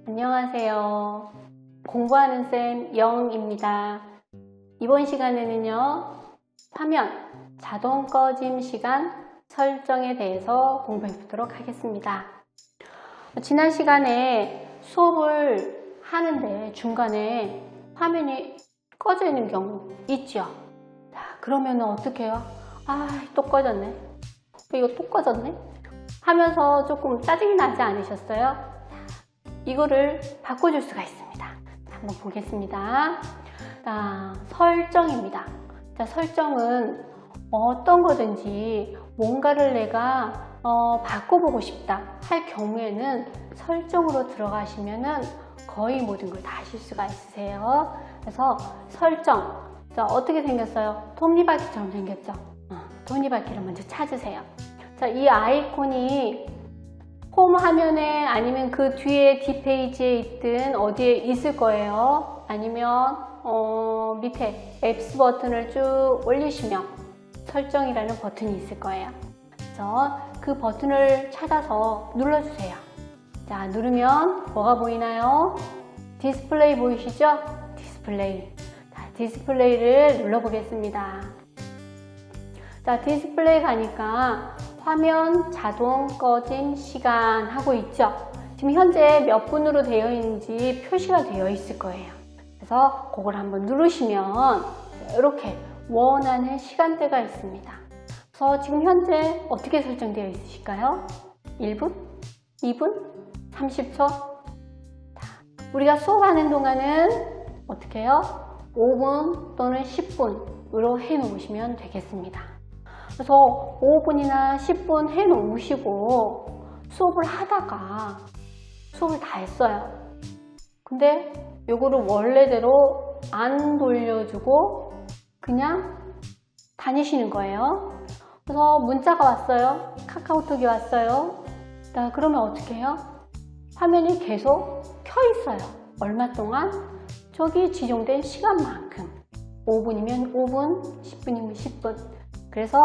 안녕하세요. 공부하는 쌤 영입니다. 이번 시간에는요, 화면 자동 꺼짐 시간 설정에 대해서 공부해 보도록 하겠습니다. 지난 시간에 수업을 하는데 중간에 화면이 꺼져 있는 경우 있죠. 자, 그러면 어떻게 해요? 또 꺼졌네. 이거 또 꺼졌네? 하면서 조금 짜증이 나지 않으셨어요? 이거를 바꿔줄 수가 있습니다. 한번 보겠습니다. 자, 설정입니다. 자, 설정은 어떤 거든지 뭔가를 내가 바꿔보고 싶다 할 경우에는 설정으로 들어가시면은 거의 모든 걸 다 하실 수가 있으세요. 그래서 설정, 자, 어떻게 생겼어요? 톱니바퀴처럼 생겼죠? 톱니바퀴를 먼저 찾으세요. 자, 이 아이콘이 홈 화면에 아니면 그 뒤에 뒷페이지에 있든 어디에 있을 거예요. 아니면 밑에 앱스 버튼을 쭉 올리시면 설정이라는 버튼이 있을 거예요. 그래서 그 버튼을 찾아서 눌러주세요. 자, 누르면 뭐가 보이나요? 디스플레이 보이시죠? 디스플레이. 자, 디스플레이를 눌러보겠습니다. 자, 디스플레이 가니까 화면 자동 꺼짐 시간 하고 있죠. 지금 현재 몇 분으로 되어 있는지 표시가 되어 있을 거예요. 그래서 그걸 한번 누르시면 이렇게 원하는 시간대가 있습니다. 그래서 지금 현재 어떻게 설정되어 있으실까요? 1분? 2분? 30초? 자, 우리가 수업하는 동안은 어떻게 해요? 5분 또는 10분으로 해 놓으시면 되겠습니다. 그래서 5분이나 10분 해 놓으시고 수업을 하다가 수업을 다 했어요. 근데 요거를 원래대로 안 돌려주고 그냥 다니시는 거예요. 그래서 문자가 왔어요. 카카오톡이 왔어요. 자, 그러면 어떻게 해요? 화면이 계속 켜 있어요. 얼마 동안? 저기 지정된 시간만큼. 5분이면 5분, 10분이면 10분. 그래서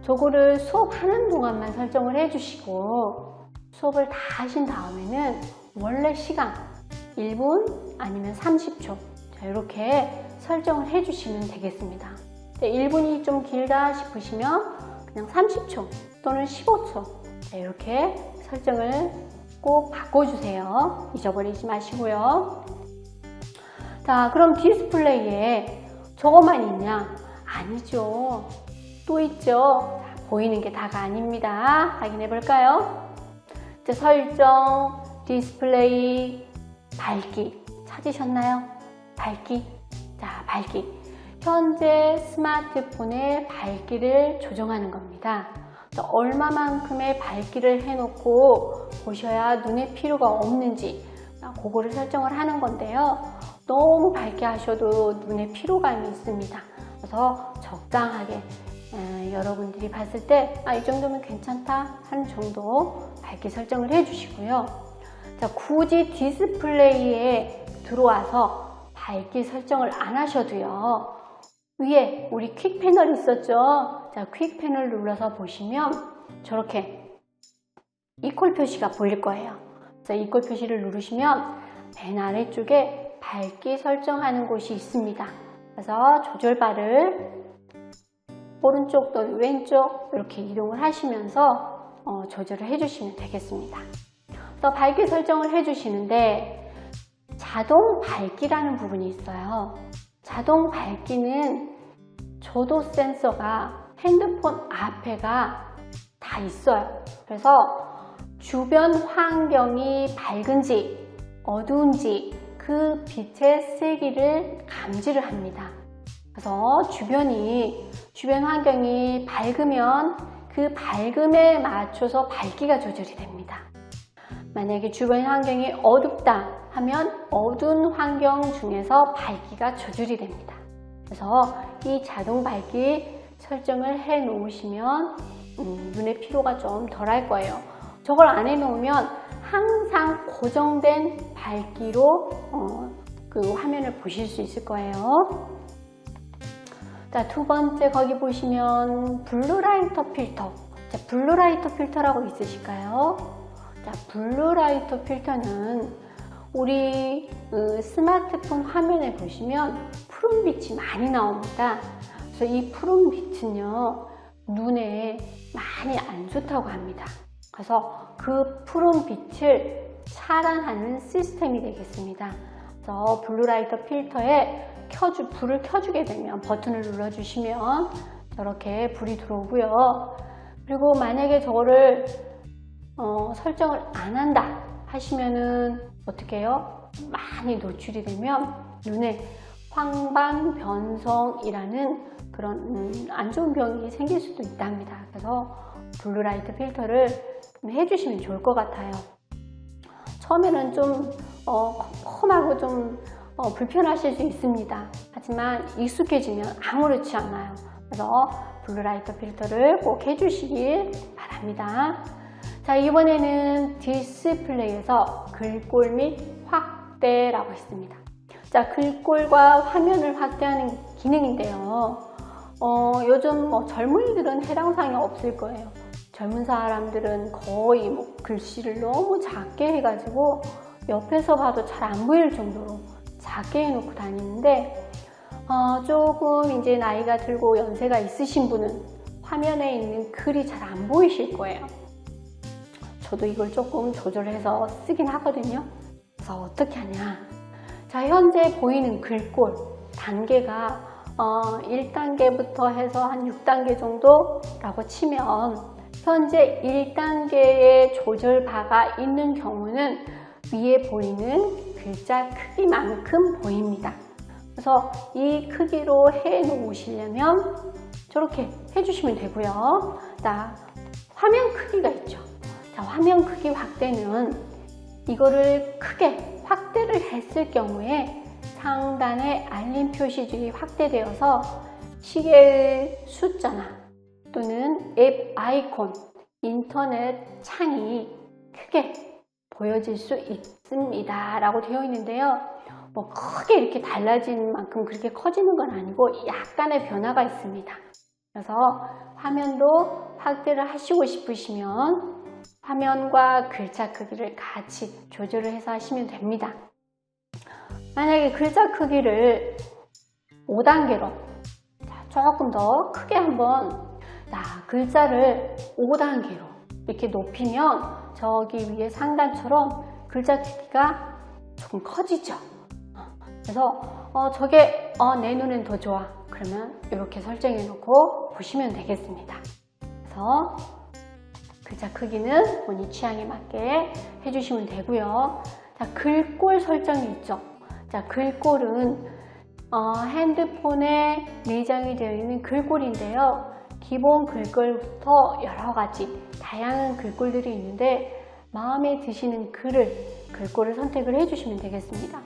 저거를 수업하는 동안만 설정을 해주시고 수업을 다 하신 다음에는 원래 시간 1분 아니면 30초 자, 이렇게 설정을 해주시면 되겠습니다. 1분이 좀 길다 싶으시면 그냥 30초 또는 15초 자, 이렇게 설정을 꼭 바꿔주세요. 잊어버리지 마시고요. 자, 그럼 디스플레이에 저것만 있냐? 아니죠. 또 있죠. 자, 보이는 게 다가 아닙니다. 확인해 볼까요? 자, 설정, 디스플레이, 밝기 찾으셨나요? 밝기. 자, 밝기. 현재 스마트폰의 밝기를 조정하는 겁니다. 얼마만큼의 밝기를 해놓고 보셔야 눈에 피로가 없는지 그거를 설정을 하는 건데요. 너무 밝게 하셔도 눈에 피로감이 있습니다. 그래서 적당하게 여러분들이 봤을 때 이 정도면 괜찮다 하는 정도 밝기 설정을 해주시고요. 자, 굳이 디스플레이에 들어와서 밝기 설정을 안 하셔도요. 위에 우리 퀵 패널이 있었죠. 자, 퀵 패널 눌러서 보시면 저렇게 이퀄 표시가 보일 거예요. 자, 이퀄 표시를 누르시면 맨 아래쪽에 밝기 설정하는 곳이 있습니다. 그래서 조절바를 오른쪽 또는 왼쪽 이렇게 이동을 하시면서 조절을 해주시면 되겠습니다. 그래서 밝기 설정을 해주시는데 자동 밝기라는 부분이 있어요. 자동 밝기는 조도 센서가 핸드폰 앞에가 다 있어요. 그래서 주변 환경이 밝은지 어두운지 그 빛의 세기를 감지를 합니다. 그래서 주변 환경이 밝으면 그 밝음에 맞춰서 밝기가 조절이 됩니다. 만약에 주변 환경이 어둡다 하면 어두운 환경 중에서 밝기가 조절이 됩니다. 그래서 이 자동 밝기 설정을 해 놓으시면 눈의 피로가 좀 덜 할 거예요. 저걸 안 해 놓으면 항상 고정된 밝기로 그 화면을 보실 수 있을 거예요. 자, 두 번째 거기 보시면 블루라이터 필터. 자, 블루라이터 필터라고 있으실까요? 자, 블루라이터 필터는 우리 스마트폰 화면에 보시면 푸른빛이 많이 나옵니다. 그래서 이 푸른빛은요, 눈에 많이 안 좋다고 합니다. 그래서 그 푸른빛을 차단하는 시스템이 되겠습니다. 그래서 블루라이터 필터에 불을 켜주게 되면 버튼을 눌러주시면 저렇게 불이 들어오고요. 그리고 만약에 저거를 설정을 안 한다 하시면은 어떻게 해요? 많이 노출이 되면 눈에 황방변성이라는 그런 안 좋은 병이 생길 수도 있답니다. 그래서 블루라이트 필터를 좀 해주시면 좋을 것 같아요. 처음에는 좀 컴컴하고 좀 불편하실 수 있습니다. 하지만 익숙해지면 아무렇지 않아요. 그래서 블루라이트 필터를 꼭 해주시길 바랍니다. 자, 이번에는 디스플레이에서 글꼴 및 확대라고 있습니다. 자, 글꼴과 화면을 확대하는 기능인데요. 요즘 젊은이들은 해당 사항이 없을 거예요. 젊은 사람들은 거의 글씨를 너무 작게 해가지고 옆에서 봐도 잘 안 보일 정도로 작게 해놓고 다니는데, 조금 이제 나이가 들고 연세가 있으신 분은 화면에 있는 글이 잘 안 보이실 거예요. 저도 이걸 조금 조절해서 쓰긴 하거든요. 그래서 어떻게 하냐. 자, 현재 보이는 글꼴 단계가 1단계부터 해서 한 6단계 정도라고 치면, 현재 1단계의 조절바가 있는 경우는 위에 보이는 글자 크기만큼 보입니다. 그래서 이 크기로 해 놓으시려면 저렇게 해주시면 되고요. 자, 화면 크기가 있죠. 자, 화면 크기 확대는 이거를 크게 확대를 했을 경우에 상단에 알림 표시줄이 확대되어서 시계의 숫자나 또는 앱 아이콘, 인터넷 창이 크게 보여질 수 있습니다 라고 되어 있는데요. 크게 이렇게 달라진 만큼 그렇게 커지는 건 아니고 약간의 변화가 있습니다. 그래서 화면도 확대를 하시고 싶으시면 화면과 글자 크기를 같이 조절을 해서 하시면 됩니다. 만약에 글자 크기를 5단계로 조금 더 크게 한번 글자를 5단계로 이렇게 높이면 저기 위에 상단처럼 글자 크기가 조금 커지죠. 그래서 저게 내 눈엔 더 좋아. 그러면 이렇게 설정해 놓고 보시면 되겠습니다. 그래서 글자 크기는 본인 취향에 맞게 해주시면 되고요. 자, 글꼴 설정이 있죠. 자, 글꼴은 핸드폰에 내장이 되어 있는 글꼴인데요. 기본 글꼴부터 여러 가지 다양한 글꼴들이 있는데 마음에 드시는 글꼴을 선택을 해주시면 되겠습니다.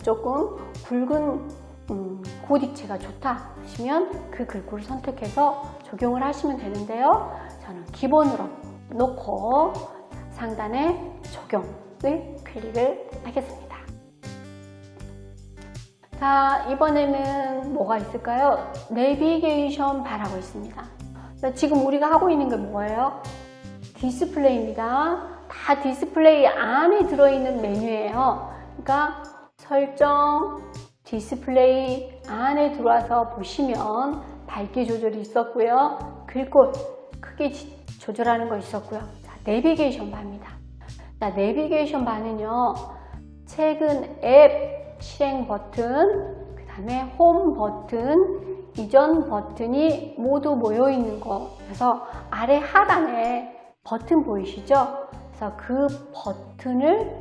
조금 굵은 고딕체가 좋다 하시면 그 글꼴을 선택해서 적용을 하시면 되는데요. 저는 기본으로 놓고 상단에 적용을 클릭을 하겠습니다. 자, 이번에는 뭐가 있을까요? 내비게이션 바라고 있습니다. 지금 우리가 하고 있는 게 뭐예요? 디스플레이입니다. 다 디스플레이 안에 들어있는 메뉴예요. 그러니까 설정, 디스플레이 안에 들어와서 보시면 밝기 조절이 있었고요. 글꼴 크기 조절하는 거 있었고요. 자, 내비게이션 바입니다. 자, 내비게이션 바는요, 최근 앱 실행 버튼, 그 다음에 홈 버튼, 이전 버튼이 모두 모여 있는 거. 그래서 아래 하단에 버튼 보이시죠? 그래서 그 버튼을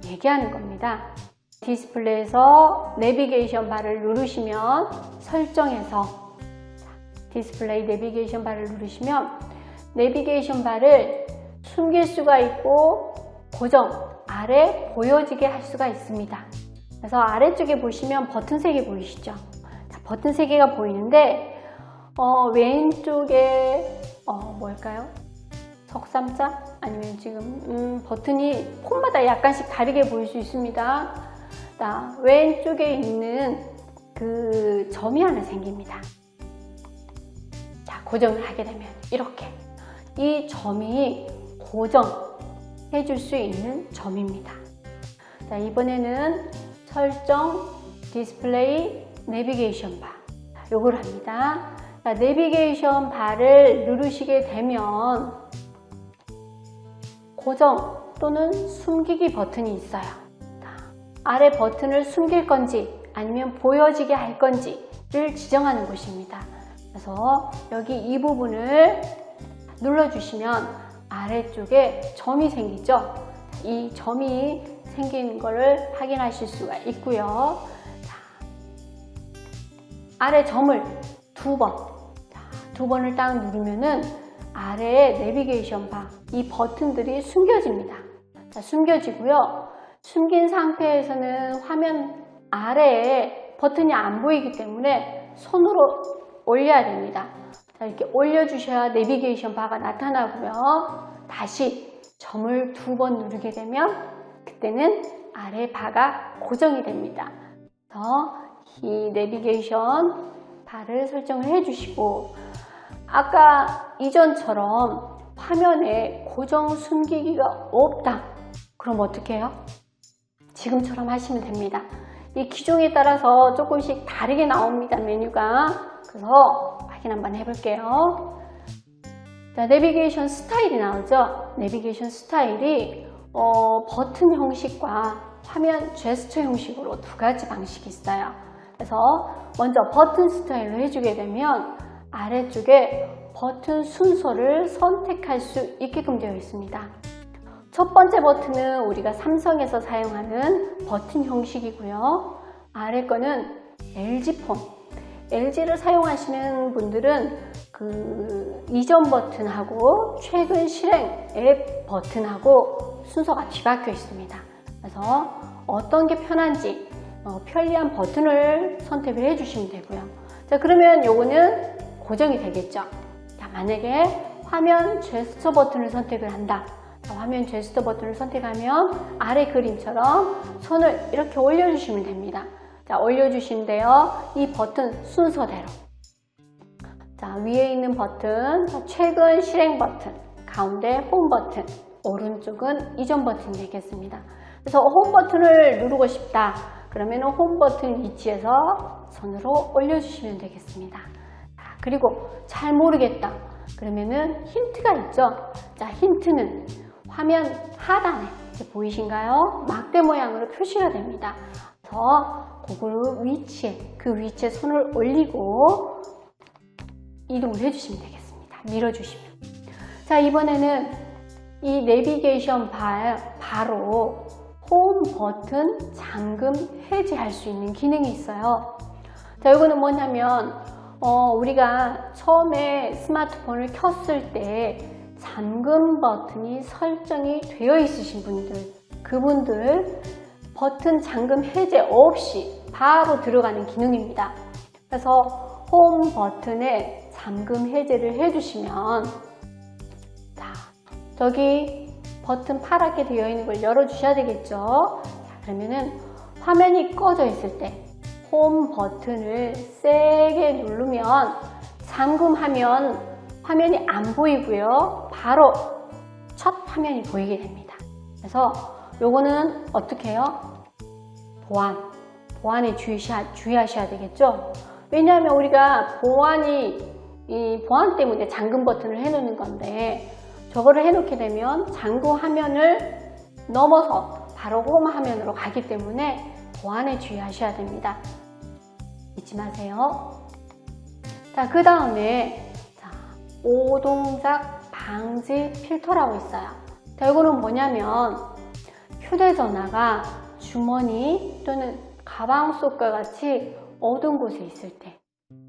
얘기하는 겁니다. 디스플레이에서 내비게이션 바를 누르시면 설정에서 디스플레이 내비게이션 바를 누르시면 내비게이션 바를 숨길 수가 있고 고정, 아래 보여지게 할 수가 있습니다. 그래서 아래쪽에 보시면 버튼 3개 보이시죠? 자, 버튼 3개가 보이는데 왼쪽에 뭘까요? 석삼자? 아니면 지금 버튼이 폰마다 약간씩 다르게 보일 수 있습니다. 자, 왼쪽에 있는 그 점이 하나 생깁니다. 고정을 하게 되면 이렇게 이 점이 고정해 줄 수 있는 점입니다. 자, 이번에는 설정, 디스플레이, 내비게이션 바 요걸 합니다. 자, 내비게이션 바를 누르시게 되면 고정 또는 숨기기 버튼이 있어요. 자, 아래 버튼을 숨길 건지 아니면 보여지게 할 건지를 지정하는 곳입니다. 그래서 여기 이 부분을 눌러주시면 아래쪽에 점이 생기죠. 이 점이 생긴 것을 확인하실 수가 있고요. 자, 아래 점을 두 번을 딱 누르면은 아래에 내비게이션 바, 이 버튼들이 숨겨집니다. 자, 숨겨지고요. 숨긴 상태에서는 화면 아래에 버튼이 안 보이기 때문에 손으로 올려야 됩니다. 자, 이렇게 올려주셔야 내비게이션 바가 나타나고요. 다시 점을 2번 누르게 되면 그때는 아래 바가 고정이 됩니다. 그래서 이 내비게이션 바를 설정을 해주시고 아까 이전처럼 화면에 고정 숨기기가 없다. 그럼 어떻게 해요? 지금처럼 하시면 됩니다. 이 기종에 따라서 조금씩 다르게 나옵니다. 메뉴가. 그래서 확인 한번 해볼게요. 자, 내비게이션 스타일이 나오죠. 내비게이션 스타일이 버튼 형식과 화면 제스처 형식으로 2가지 방식이 있어요. 그래서 먼저 버튼 스타일로 해주게 되면 아래쪽에 버튼 순서를 선택할 수 있게끔 되어 있습니다. 첫 번째 버튼은 우리가 삼성에서 사용하는 버튼 형식이고요. 아래 거는 LG폰, LG를 사용하시는 분들은 그 이전 버튼하고 최근 실행 앱 버튼하고 순서가 뒤바뀌어 있습니다. 그래서 어떤 게 편한지 편리한 버튼을 선택을 해주시면 되고요. 자, 그러면 요거는 고정이 되겠죠. 자, 만약에 화면 제스처 버튼을 선택을 한다. 자, 화면 제스처 버튼을 선택하면 아래 그림처럼 손을 이렇게 올려주시면 됩니다. 자, 올려주시는데요. 이 버튼 순서대로. 자, 위에 있는 버튼, 최근 실행 버튼, 가운데 홈 버튼, 오른쪽은 이전 버튼이 되겠습니다. 그래서 홈 버튼을 누르고 싶다. 그러면 홈 버튼 위치에서 손으로 올려주시면 되겠습니다. 자, 그리고 잘 모르겠다. 그러면은 힌트가 있죠. 자, 힌트는 화면 하단에 보이신가요? 막대 모양으로 표시가 됩니다. 그래서 그 위치에 손을 올리고 이동을 해주시면 되겠습니다. 밀어주시면. 자, 이번에는 이 내비게이션 바로 홈 버튼 잠금 해제할 수 있는 기능이 있어요. 자, 이거는 뭐냐면 우리가 처음에 스마트폰을 켰을 때 잠금 버튼이 설정이 되어 있으신 분들, 그분들 버튼 잠금 해제 없이 바로 들어가는 기능입니다. 그래서 홈 버튼에 잠금 해제를 해주시면 자, 저기 버튼 파랗게 되어 있는 걸 열어주셔야 되겠죠. 자, 그러면은 화면이 꺼져 있을 때 홈 버튼을 세게 누르면 잠금하면 화면이 안 보이고요. 바로 첫 화면이 보이게 됩니다. 그래서 요거는 어떻게 해요? 보안에 주의하셔야 되겠죠. 왜냐하면 우리가 보안 때문에 잠금 버튼을 해놓는 건데 저거를 해놓게 되면 잠금 화면을 넘어서 바로 홈 화면으로 가기 때문에 보안에 주의하셔야 됩니다. 잊지 마세요. 자, 그 다음에 오동작 방지 필터라고 있어요. 자, 이거는 뭐냐면 휴대전화가 주머니 또는 가방 속과 같이 어두운 곳에 있을 때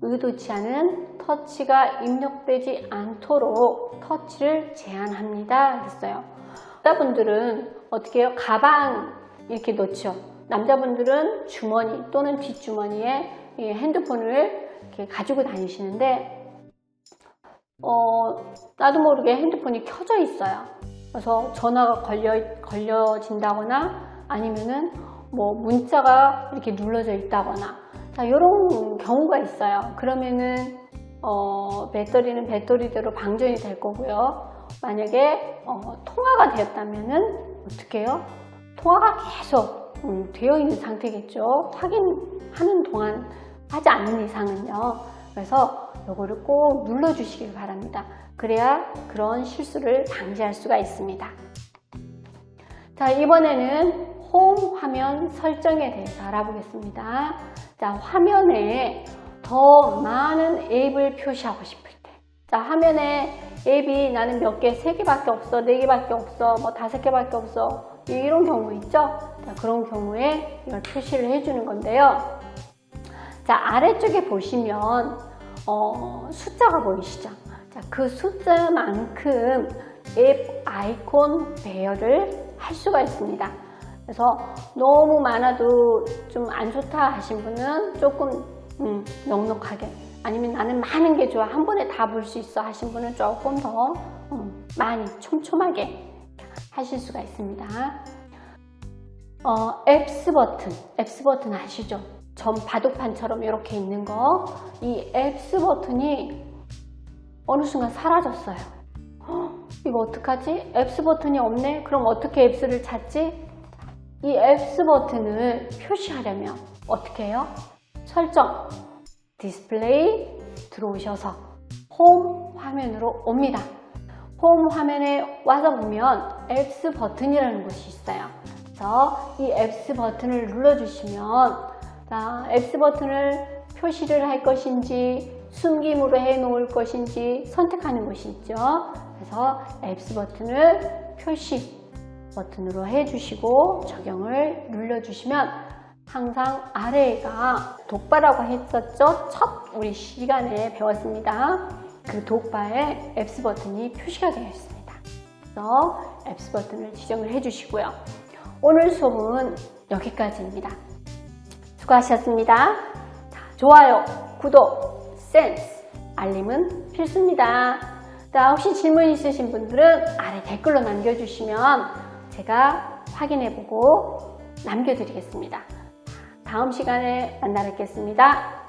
의도치 않은 터치가 입력되지 않도록 터치를 제한합니다 했어요. 여자분들은 어떻게 해요? 가방 이렇게 놓죠. 남자분들은 주머니 또는 뒷주머니에 핸드폰을 이렇게 가지고 다니시는데 나도 모르게 핸드폰이 켜져 있어요. 그래서 전화가 걸려진다거나 아니면은 뭐 문자가 이렇게 눌러져 있다거나 자, 이런 경우가 있어요. 그러면은 배터리는 배터리대로 방전이 될 거고요. 만약에 통화가 되었다면은 어떻게 해요? 통화가 계속 되어 있는 상태겠죠. 확인하는 동안 하지 않는 이상은요. 그래서 이거를 꼭 눌러 주시길 바랍니다. 그래야 그런 실수를 방지할 수가 있습니다. 자, 이번에는 홈 화면 설정에 대해서 알아보겠습니다. 자, 화면에 더 많은 앱을 표시하고 싶을 때, 자, 화면에 앱이 나는 몇 개, 3개밖에 없어, 4개밖에 없어, 뭐 5개밖에 없어, 이런 경우 있죠? 자, 그런 경우에 이걸 표시를 해주는 건데요. 자, 아래쪽에 보시면 숫자가 보이시죠? 자, 그 숫자만큼 앱 아이콘 배열을 할 수가 있습니다. 그래서 너무 많아도 좀 안 좋다 하신 분은 조금 넉넉하게, 아니면 나는 많은 게 좋아, 한 번에 다 볼 수 있어 하신 분은 조금 더 많이 촘촘하게 하실 수가 있습니다. 앱스 버튼 아시죠? 전 바둑판처럼 이렇게 있는 거, 이 앱스 버튼이 어느 순간 사라졌어요. 이거 어떡하지? 앱스 버튼이 없네? 그럼 어떻게 앱스를 찾지? 이 앱스 버튼을 표시하려면 어떻게 해요? 설정, 디스플레이 들어오셔서 홈 화면으로 옵니다. 홈 화면에 와서 보면 앱스 버튼이라는 곳이 있어요. 그래서 이 앱스 버튼을 눌러주시면, 자, 앱스 버튼을 표시를 할 것인지 숨김으로 해 놓을 것인지 선택하는 곳이 있죠. 그래서 앱스 버튼을 표시 버튼으로 해주시고 적용을 눌러주시면 항상 아래가 독바라고 했었죠. 첫 우리 시간에 배웠습니다. 그 독바에 앱스 버튼이 표시가 되어 있습니다. 그래서 앱스 버튼을 지정을 해주시고요. 오늘 수업은 여기까지입니다. 수고하셨습니다. 자, 좋아요, 구독, 센스, 알림은 필수입니다. 자, 혹시 질문 있으신 분들은 아래 댓글로 남겨주시면 제가 확인해보고 남겨드리겠습니다. 다음 시간에 만나 뵙겠습니다.